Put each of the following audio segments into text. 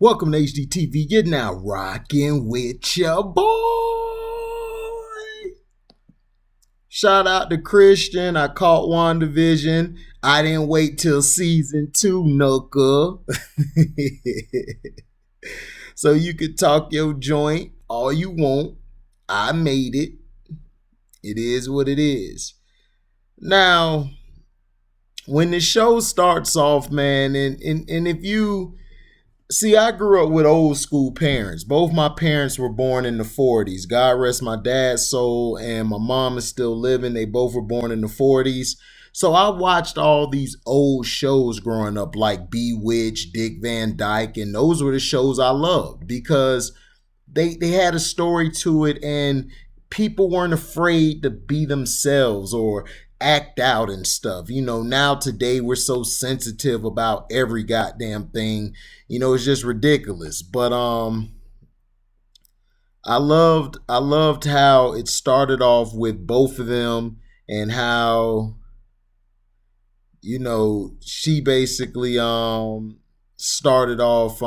Welcome to HDTV. You're now rocking with your boy. Shout out to Christian. I caught WandVision. I didn't wait till season 2, Nooka. So you could talk your joint all you want. I made it. It is what it is. Now, when the show starts off, man, and if you see, I grew up with old school parents. Both my parents were born in the 40s. God rest my dad's soul, and my mom is still living. They both were born in the 40s. So I watched all these old shows growing up, like Bewitched, Dick Van Dyke, and those were the shows I loved because they had a story to it, and people weren't afraid to be themselves or act out and stuff. You know, now today we're so sensitive about every goddamn thing. You know, it's just ridiculous. But I loved how it started off with both of them and how, you know, she basically started off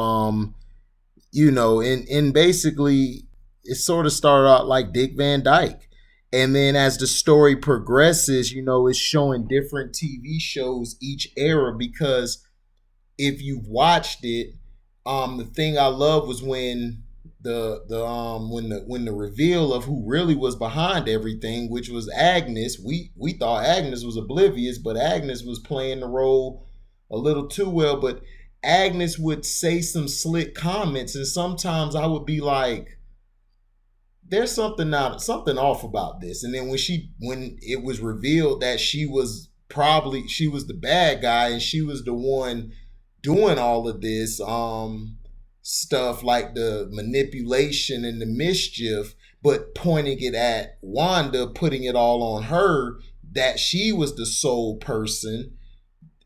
you know, and basically it sort of started out like Dick Van Dyke. And then as the story progresses, you know, it's showing different TV shows each era, because if you've watched it, the thing I love was when the reveal of who really was behind everything, which was Agnes. We thought Agnes was oblivious, but Agnes was playing the role a little too well. But Agnes would say some slick comments, and sometimes I would be like, there's something off about this. And then when it was revealed that she was the bad guy and she was the one doing all of this stuff, like the manipulation and the mischief, but pointing it at Wanda, putting it all on her, that she was the sole person,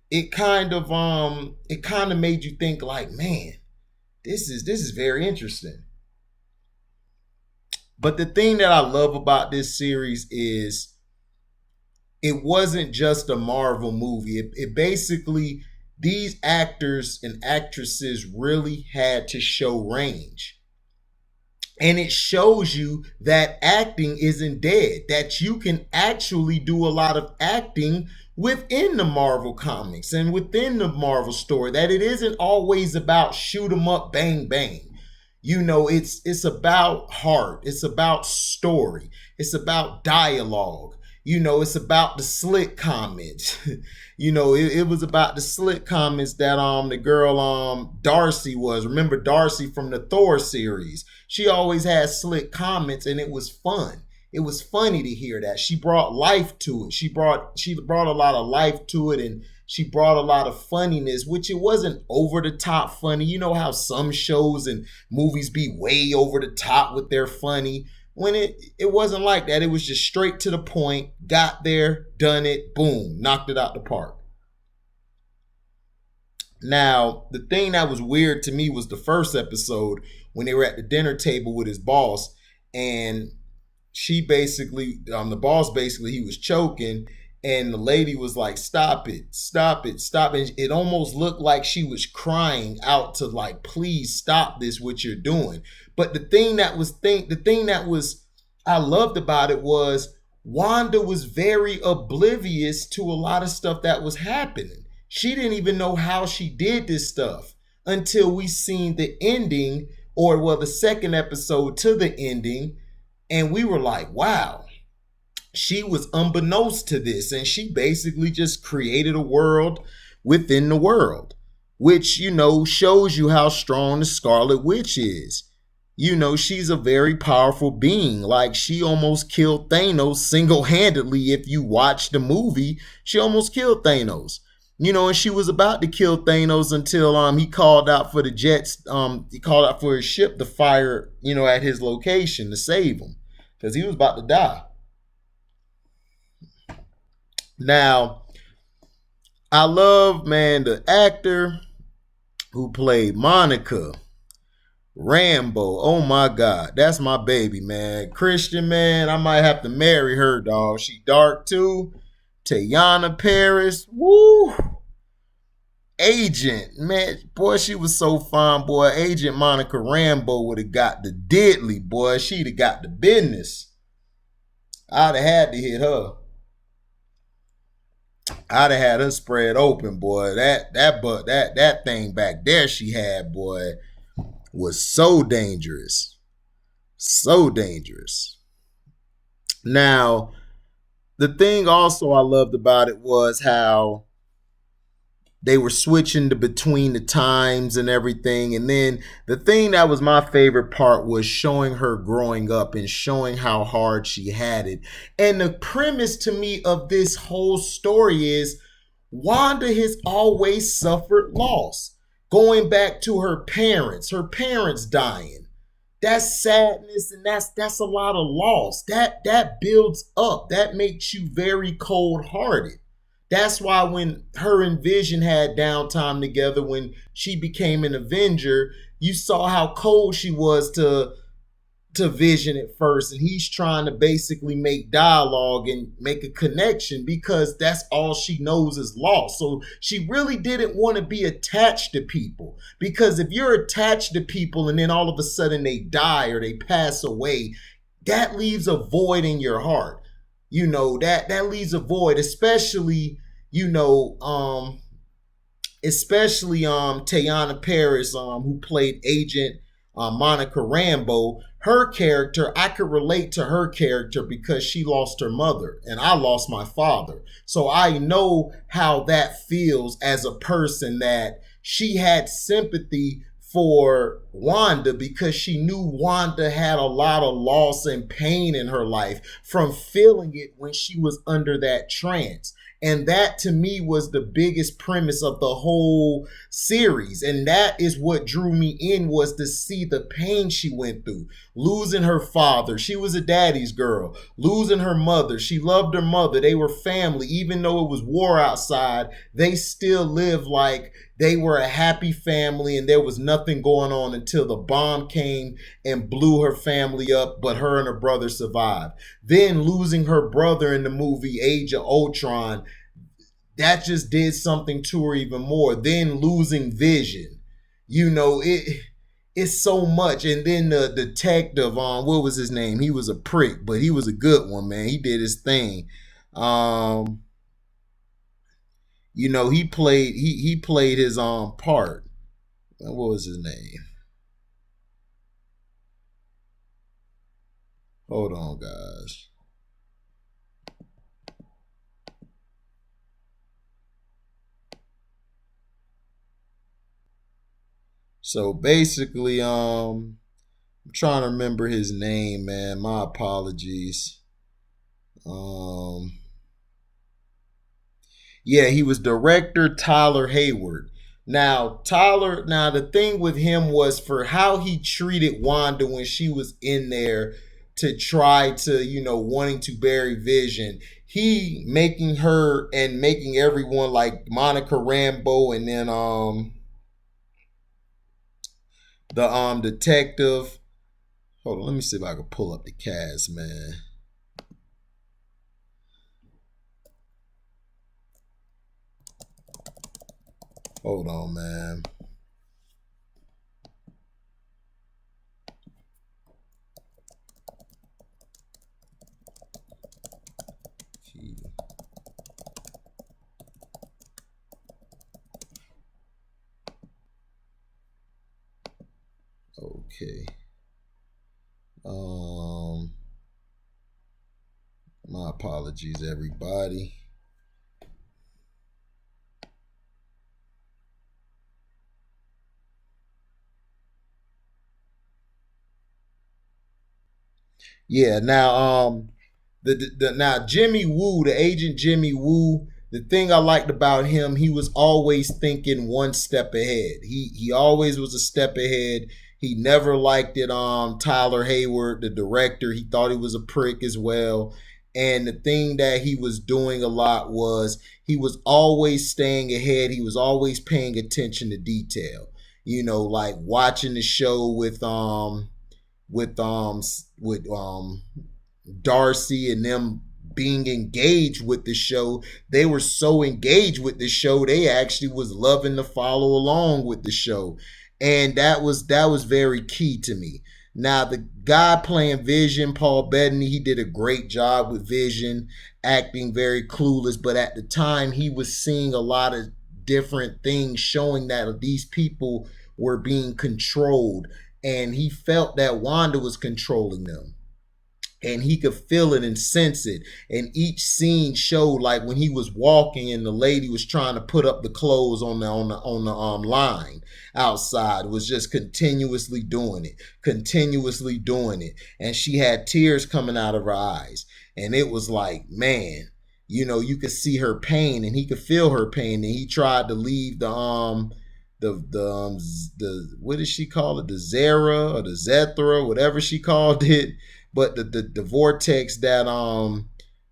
it kind of made you think like, man, this is very interesting. But the thing that I love about this series is it wasn't just a Marvel movie. It basically, these actors and actresses really had to show range. And it shows you that acting isn't dead, that you can actually do a lot of acting within the Marvel comics and within the Marvel story, that it isn't always about shoot 'em up, bang, bang. You know, it's about heart. It's about story. It's about dialogue. You know, it's about the slick comments. You know, it was about the slick comments that the girl Darcy was. Remember Darcy from the Thor series? She always had slick comments, and it was fun. It was funny to hear that. She brought life to it. She brought a lot of life to it, and she brought a lot of funniness, which it wasn't over the top funny. You know how some shows and movies be way over the top with their funny. When it wasn't like that. It was just straight to the point, got there, done it, boom, knocked it out the park. Now, the thing that was weird to me was the first episode when they were at the dinner table with his boss, and she basically, the boss basically, he was choking, and the lady was like, stop it, stop it, stop it. It almost looked like she was crying out to like, please stop this, what you're doing. But the thing that I loved about it was Wanda was very oblivious to a lot of stuff that was happening. She didn't even know how she did this stuff until we seen the ending, or well, the second episode to the ending. And we were like, wow, she was unbeknownst to this. And she basically just created a world within the world, which, you know, shows you how strong the Scarlet Witch is. You know, she's a very powerful being. Like, she almost killed Thanos single-handedly. If you watch the movie, she almost killed Thanos. You know, and she was about to kill Thanos until he called out for the jets. He called out for his ship to fire, you know, at his location to save him, because he was about to die. Now, I love, man, the actor who played Monica, Rambeau. Oh my God, that's my baby, man. Christian, man, I might have to marry her, dog. She dark too. Teyana Paris, woo. Agent, man, boy, she was so fine, boy. Agent Monica Rambeau would have got the deadly, boy. She'd have got the business. I'd have had to hit her. I'd have had her spread open, boy. That thing back there she had, boy, was so dangerous. So dangerous. Now, the thing also I loved about it was how they were switching to between the times and everything. And then the thing that was my favorite part was showing her growing up and showing how hard she had it. And the premise to me of this whole story is Wanda has always suffered loss. Going back to her parents dying. That's sadness, and that's a lot of loss. That builds up. That makes you very cold-hearted. That's why when her and Vision had downtime together, when she became an Avenger, you saw how cold she was to Vision at first, and he's trying to basically make dialogue and make a connection because that's all she knows is loss. So she really didn't want to be attached to people, because if you're attached to people and then all of a sudden they die or they pass away, that leaves a void in your heart. You know, that leaves a void, especially, you know, Teyana Paris, who played Agent Monica Rambeau. Her character, I could relate to her character because she lost her mother and I lost my father. So I know how that feels as a person, that she had sympathy for Wanda because she knew Wanda had a lot of loss and pain in her life from feeling it when she was under that trance. And that to me was the biggest premise of the whole series. And that is what drew me in, was to see the pain she went through. Losing her father. She was a daddy's girl. Losing her mother. She loved her mother. They were family. Even though it was war outside, they still lived like they were a happy family and there was nothing going on until the bomb came and blew her family up, but her and her brother survived. Then losing her brother in the movie Age of Ultron, that just did something to her even more. Then losing Vision. You know, it's so much. And then the detective, what was his name? He was a prick, but he was a good one, man. He did his thing. You know, he played his part. What was his name? Hold on, guys. So basically, I'm trying to remember his name, man. My apologies. Yeah, he was director Tyler Hayward. Now, the thing with him was for how he treated Wanda when she was in there to try to, you know, wanting to bury Vision. He making her and making everyone like Monica Rambeau, and then the detective. Hold on, let me see if I can pull up the cast, man. Hold on, man. Okay. My apologies, everybody. Yeah, now now Jimmy Woo, the agent Jimmy Woo, the thing I liked about him, he was always thinking one step ahead. He always was a step ahead. He never liked it. Tyler Hayward, the director, he thought he was a prick as well. And the thing that he was doing a lot was he was always staying ahead. He was always paying attention to detail. You know, like watching the show with Darcy and them being engaged with the show. They were so engaged with the show, they actually was loving to follow along with the show. And that was very key to me. Now the guy playing Vision, Paul Bettany, he did a great job with Vision, acting very clueless, but at the time he was seeing a lot of different things showing that these people were being controlled, and he felt that Wanda was controlling them, and he could feel it and sense it. And each scene showed, like when he was walking and the lady was trying to put up the clothes on the line outside, was just continuously doing it, and she had tears coming out of her eyes, and it was like, man, you could see her pain, and he could feel her pain, and he tried to leave the what did she call it, the Zera or the Zethra, whatever she called it, but the vortex that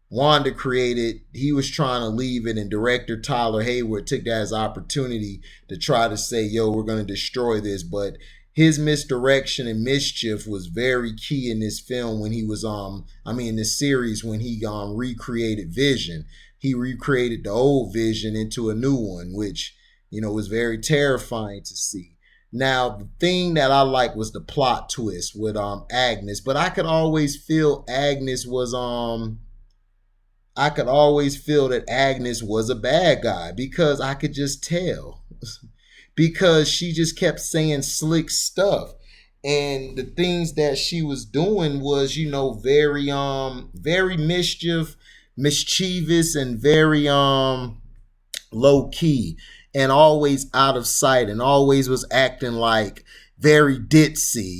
Wanda created, he was trying to leave it, and director Tyler Hayward took that as opportunity to try to say, yo, we're going to destroy this. But his misdirection and mischief was very key in this film when he was in this series, when he recreated Vision. He recreated the old Vision into a new one, which was very terrifying to see. Now, the thing that I liked was the plot twist with Agnes, but I could always feel that Agnes was a bad guy, because I could just tell. Because she just kept saying slick stuff. And the things that she was doing was, very mischievous, and very low key, and always out of sight, and always was acting like very ditzy,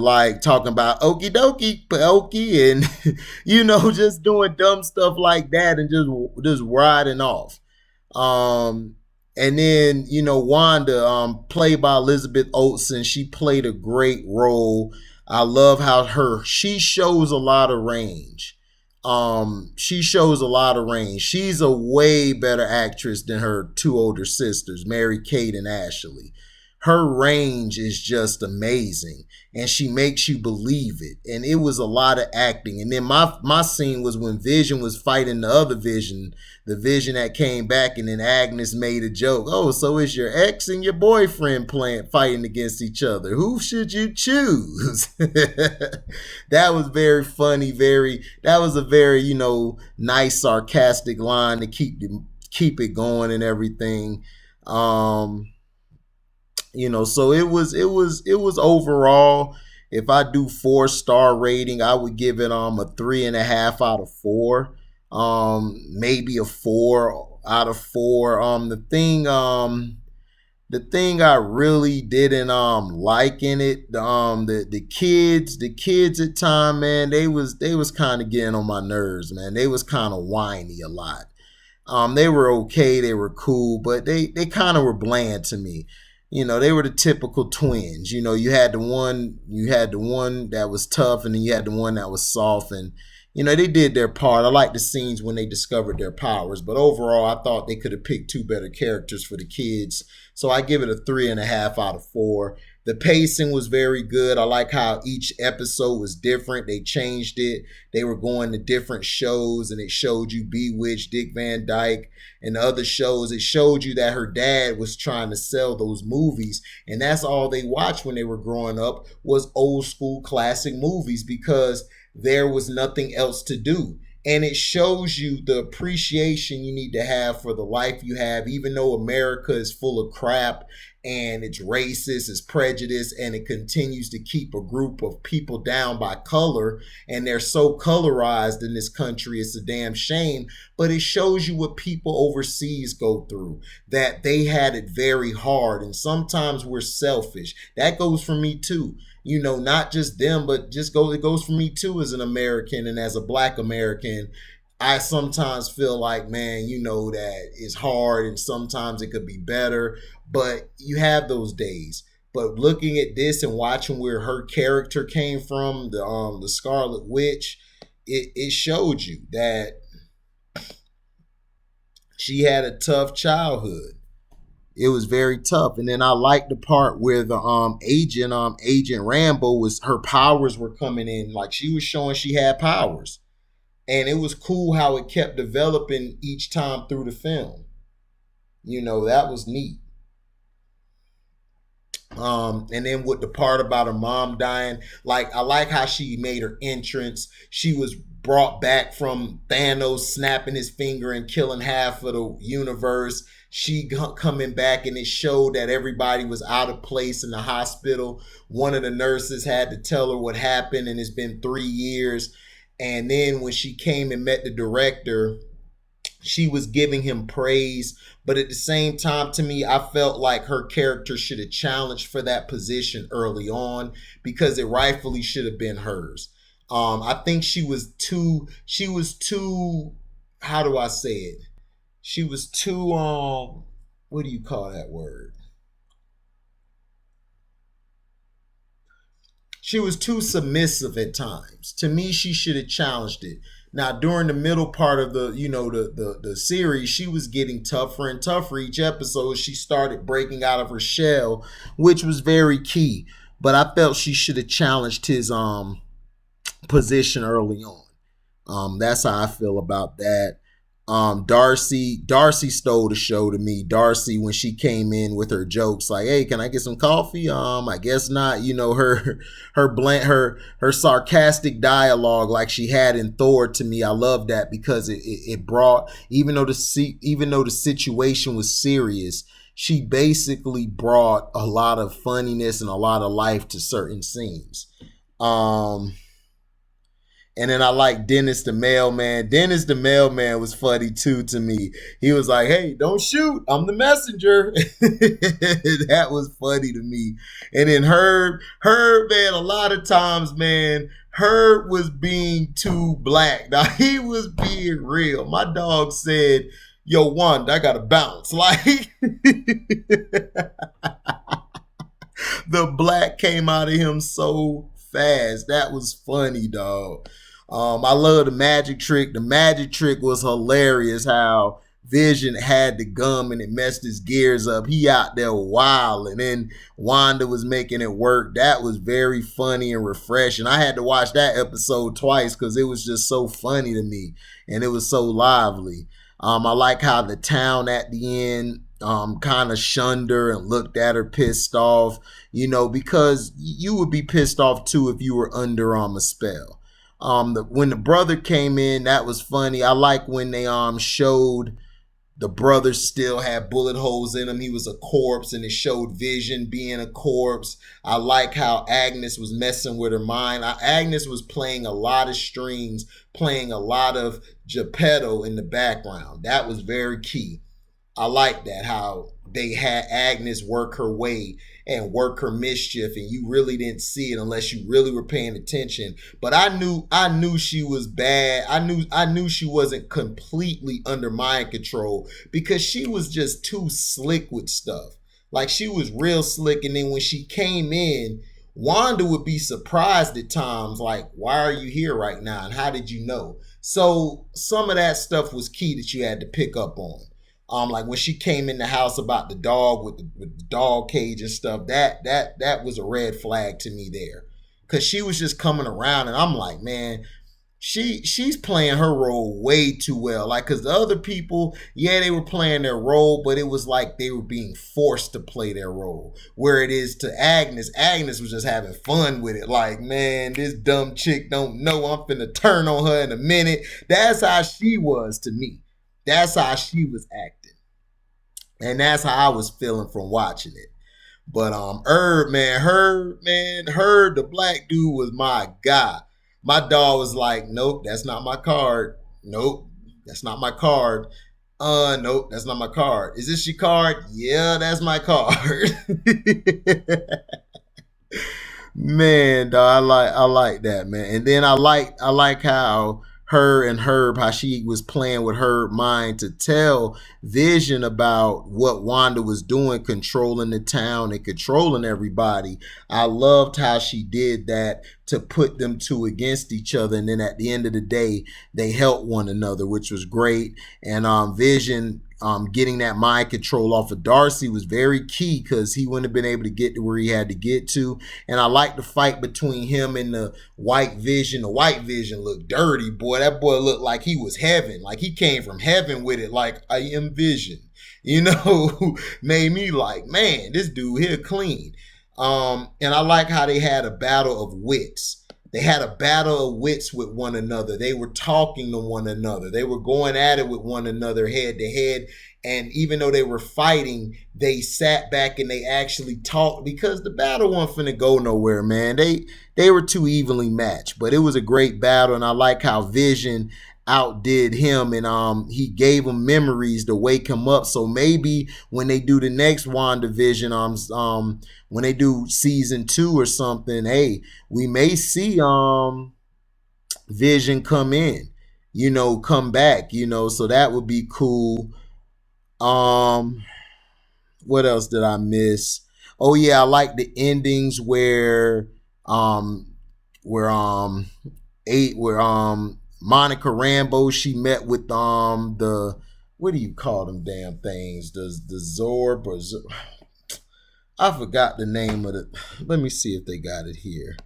like talking about okie dokie, pokey, and just doing dumb stuff like that, and just riding off. And then, Wanda, played by Elizabeth Olsen, she played a great role. I love how she shows a lot of range. She's a way better actress than her two older sisters, Mary-Kate and Ashley. Her range is just amazing, and she makes you believe it. And it was a lot of acting. And then my scene was when Vision was fighting the other Vision, the Vision that came back, and then Agnes made a joke. Oh, so it's your ex and your boyfriend fighting against each other. Who should you choose? That was very funny. That was a very, nice, sarcastic line to keep it going and everything. So it was overall, if I do 4-star rating, I would give it a 3.5 out of 4. Maybe a 4 out of 4. The thing I really didn't like in it, the kids at time, man, they was kind of getting on my nerves, man. They was kind of whiny a lot. They were okay, they were cool, but they kind of were bland to me. They were the typical twins. You had the one that was tough, and then you had the one that was soft, and they did their part. I like the scenes when they discovered their powers, but overall, I thought they could have picked 2 better characters for the kids. So I give it a 3.5 out of 4. The pacing was very good. I like how each episode was different. They changed it. They were going to different shows, and it showed you Bewitched, Dick Van Dyke, and the other shows. It showed you that her dad was trying to sell those movies, and that's all they watched when they were growing up, was old school classic movies, because there was nothing else to do. And it shows you the appreciation you need to have for the life you have, even though America is full of crap, and it's racist, it's prejudiced, and it continues to keep a group of people down by color, and they're so colorized in this country, it's a damn shame. But it shows you what people overseas go through, that they had it very hard, and sometimes we're selfish. That goes for me too. Not just them, but it goes for me too as an American, and as a Black American. I sometimes feel like, man, that it's hard, and sometimes it could be better, but you have those days. But looking at this and watching where her character came from, the Scarlet Witch, it showed you that she had a tough childhood. It was very tough. And then I liked the part where the agent Rambeau, her powers were coming in, like she was showing she had powers. And it was cool how it kept developing each time through the film. That was neat. And then with the part about her mom dying, like I like how she made her entrance. She was brought back from Thanos snapping his finger and killing half of the universe. She coming back, and it showed that everybody was out of place in the hospital. One of the nurses had to tell her what happened, and it's been 3 years. And then when she came and met the director, she was giving him praise, but at the same time, to me, I felt like her character should have challenged for that position early on, because it rightfully should have been hers. I think she was too, how do I say it? She was too, what do you call that word? She was too submissive at times. To me, she should have challenged it. Now, during the middle part of the series, she was getting tougher and tougher each episode. She started breaking out of her shell, which was very key. But I felt she should have challenged his position early on. That's how I feel about that. Darcy stole the show to me. Darcy, when she came in with her jokes like, "Hey, can I get some coffee?" I guess not. Her sarcastic dialogue like she had in Thor, to me, I love that, because it brought, even though the situation was serious, she basically brought a lot of funniness and a lot of life to certain scenes. And then I like Dennis the mailman. Dennis the mailman was funny too to me. He was like, "Hey, don't shoot. I'm the messenger." That was funny to me. And then Herb, man, a lot of times, man, Herb was being too black. Now, he was being real. My dog said, "Yo, Wanda, I got to bounce." Like, the black came out of him so fast. That was funny, dog. I love the magic trick. The magic trick was hilarious. How Vision had the gum and it messed his gears up. He out there wild, and then Wanda was making it work. That was very funny and refreshing. I had to watch that episode twice because it was just so funny to me, and it was so lively. I like how the town at the end kind of shunned her and looked at her pissed off, because you would be pissed off too if you were under a spell. When the brother came in, that was funny. I like when they showed the brother still had bullet holes in him. He was a corpse, and it showed Vision being a corpse. I like how Agnes was messing with her mind. Agnes was playing a lot of strings, playing a lot of Geppetto in the background. That was very key. I like that, how they had Agnes work her way and work her mischief, and you really didn't see it unless you really were paying attention. But I knew she was bad. I knew she wasn't completely under mind control, because she was just too slick with stuff. Like, she was real slick, and then when she came in, Wanda would be surprised at times, like, "Why are you here right now? And how did you know?" So some of that stuff was key that you had to pick up on. Like when she came in the house about the dog with the dog cage and stuff, that was a red flag to me there, because she was just coming around, and I'm like, man, she's playing her role way too well. Like, because the other people, yeah, they were playing their role, but it was like they were being forced to play their role. Where it is to Agnes was just having fun with it. Like, man, this dumb chick don't know I'm finna turn on her in a minute. That's how she was to me. That's how she was acting. And that's how I was feeling from watching it. But Herb, the black dude was my guy. My dog was like, "Nope, that's not my card. Nope, that's not my card. Nope, that's not my card. Is this your card? Yeah, that's my card." Man, dog, I like that, man. And then I like how her and Herb, how she was playing with her mind to tell Vision about what Wanda was doing, controlling the town and controlling everybody. I loved how she did that to put them two against each other, and then at the end of the day, they helped one another, which was great. And Vision getting that mind control off of Darcy was very key because he wouldn't have been able to get to where he had to get to. And I like the fight between him and the White Vision. The White Vision looked dirty, boy. That boy looked like he was heaven. Like he came from heaven with it, like I am Vision. Made me like, man, this dude here clean. And I like how they had a battle of wits. They had a battle of wits with one another. They were talking to one another. They were going at it with one another head to head. And even though they were fighting, they sat back and they actually talked because the battle wasn't finna go nowhere, man. They were too evenly matched. But it was a great battle, and I like how Vision outdid him, and he gave him memories to wake him up. So maybe when they do the next WandaVision, when they do season 2 or something, hey, we may see Vision come in, come back, so that would be cool. What else did I miss? Oh yeah, I like the endings where Monica Rambeau, she met with the, what do you call them damn things? The Zorb or I forgot the name of it. Let me see if they got it here.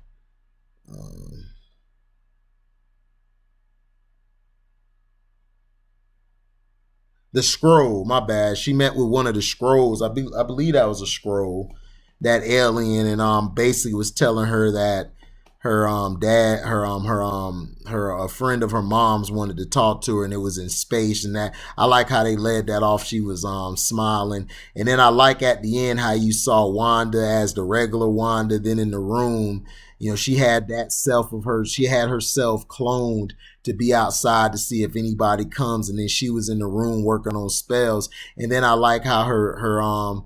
The scroll, my bad. She met with one of the scrolls. I believe that was a scroll, that alien, and basically was telling her that her dad, a friend of her mom's wanted to talk to her, and it was in space. And that, I like how they led that off. She was smiling, and then I like at the end how you saw Wanda as the regular Wanda. Then in the room, she had that self of hers. She had herself cloned to be outside to see if anybody comes, and then she was in the room working on spells. And then I like how her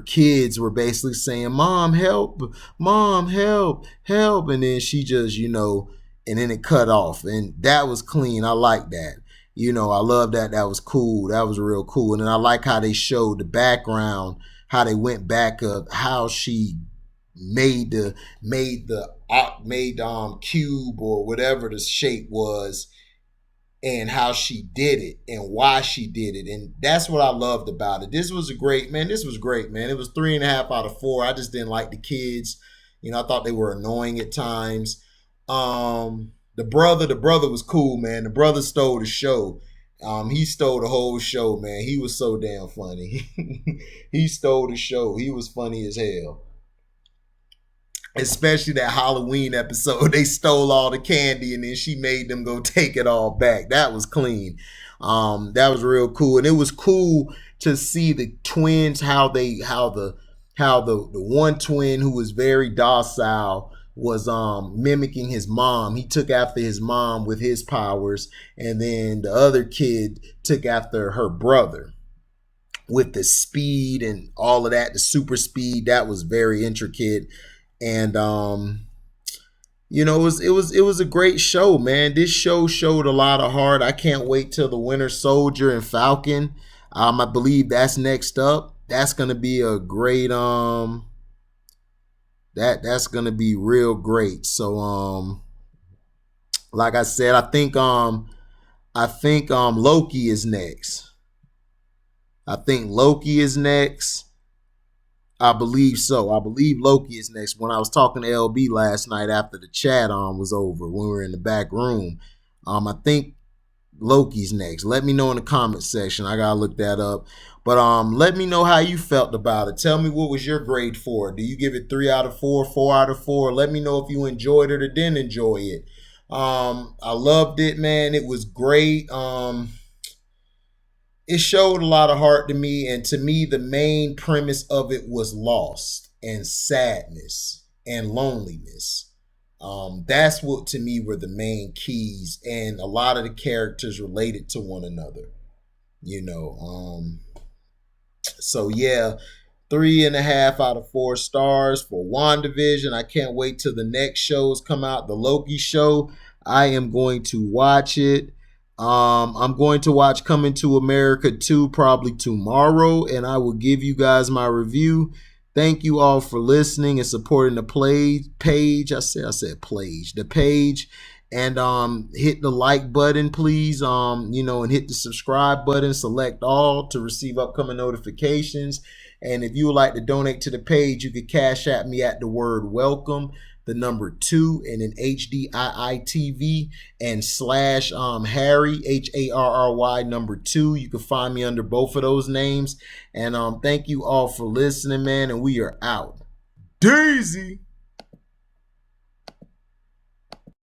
kids were basically saying, "Mom, help! Mom, help! Help!" And then she just, and then it cut off, and that was clean. I like that. I love that. That was cool. That was real cool. And then I like how they showed the background, how they went back of how she made the cube or whatever the shape was, and how she did it and why she did it. And that's what I loved about it. This was great, man. It was 3.5 out of 4. I just didn't like the kids. I thought they were annoying at times. The brother was cool, man. The brother stole the show. He stole the whole show, man. He was so damn funny. He stole the show. He was funny as hell. Especially that Halloween episode, they stole all the candy and then she made them go take it all back. That was clean. That was real cool, and it was cool to see the twins, how the one twin who was very docile was mimicking his mom. He took after his mom with his powers, and then the other kid took after her brother with the speed and all of that, the super speed. That was very intricate. And it was a great show, man. This show showed a lot of heart. I can't wait till the Winter Soldier and Falcon. I believe that's next up. That's gonna be a great that's gonna be real great. So like I said, I think Loki is next. I think Loki is next. I believe so. I believe Loki is next. When I was talking to LB last night after the chat was over, when we were in the back room, I think Loki's next. Let me know in the comment section. I gotta look that up. But let me know how you felt about it. Tell me what was your grade for it. Do you give it 3 out of 4, 4 out of 4? Let me know if you enjoyed it or didn't enjoy it. I loved it, man. It was great. It showed a lot of heart to me, and to me, the main premise of it was loss and sadness and loneliness. That's what to me were the main keys, and a lot of the characters related to one another. So yeah, 3.5 out of 4 stars for WandaVision. I can't wait till the next shows come out. The Loki show, I am going to watch it. I'm going to watch Coming to America 2 probably tomorrow, and I will give you guys my review. Thank you all for listening and supporting the page. I said the page. And hit the like button, please. And hit the subscribe button, select all to receive upcoming notifications. And if you would like to donate to the page, you can cash at me at the word welcome, the number 2, and then HDIITV and slash Harry, HARRY number 2. You can find me under both of those names. And thank you all for listening, man. And we are out. Daisy.